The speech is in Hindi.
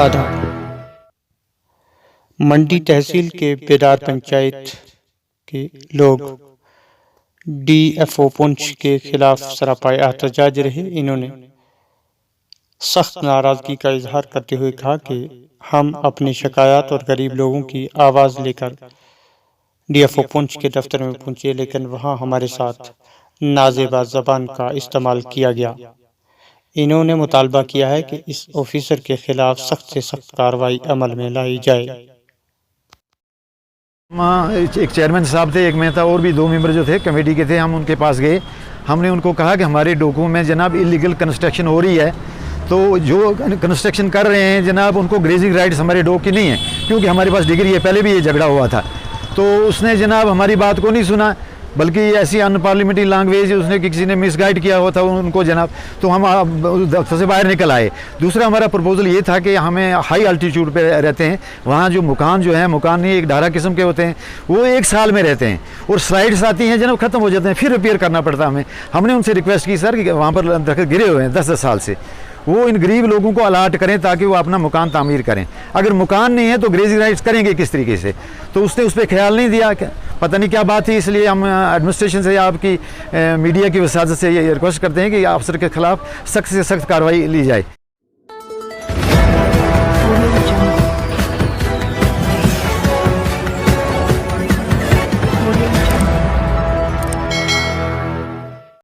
आदाब। मंडी तहसील के बेदार पंचायत के लोग डीएफओ पुंछ के खिलाफ सरापाए एहतजाज रहे। इन्होंने सख्त नाराजगी का इजहार करते हुए कहा कि हम अपनी शिकायत और गरीब लोगों की आवाज़ लेकर डीएफओ पुंछ के दफ्तर में पहुंचे, लेकिन वहां हमारे साथ नाजेबा ज़बान का इस्तेमाल किया गया। इन्होंने मुतालबा किया है कि इस ऑफिसर के खिलाफ सख्त से सख्त कार्रवाई अमल में लाई जाए। एक चेयरमैन साहब थे, एक मैं था, और भी 2 मेंबर जो थे कमेटी के थे। हम उनके पास गए, हमने उनको कहा कि हमारे डोकों में जनाब इलीगल कंस्ट्रक्शन हो रही है, तो जो कंस्ट्रक्शन कर रहे हैं जनाब उनको ग्रेजिंग राइट्स हमारे डोक की नहीं है, क्योंकि हमारे पास डिग्री है। पहले भी ये झगड़ा हुआ था, तो उसने जनाब हमारी बात को नहीं सुना, बल्कि ऐसी अनपार्लियामेंट्री लैंग्वेज उसने किसी ने मिसगाइड किया हुआ था उनको जनाब। तो हम दफ्तर से बाहर निकल आए। दूसरा हमारा प्रपोजल ये था कि हमें हाई अल्टीट्यूड पे रहते हैं, वहाँ जो मकान जो है, मकान नहीं एक ढारा किस्म के होते हैं, वो 1 साल में रहते हैं और स्लाइड्स आती हैं जनाब, ख़त्म हो जाते हैं, फिर रिपेयर करना पड़ता है हमें। हमने उनसे रिक्वेस्ट की सर कि वहाँ पर दरख्त गिरे हुए हैं 10-10 साल से, वो इन गरीब लोगों को अलाट करें ताकि वो अपना मकान तामीर करें। अगर मकान नहीं है तो ग्रेजिंग राइट्स करेंगे किस तरीके से? तो उसने उस पर ख्याल नहीं दिया, पता नहीं क्या बात थी। इसलिए हम एडमिनिस्ट्रेशन से, आपकी मीडिया की वसादत से ये रिक्वेस्ट करते हैं कि अफसर के खिलाफ सख्त से सख्त कार्रवाई ली जाए।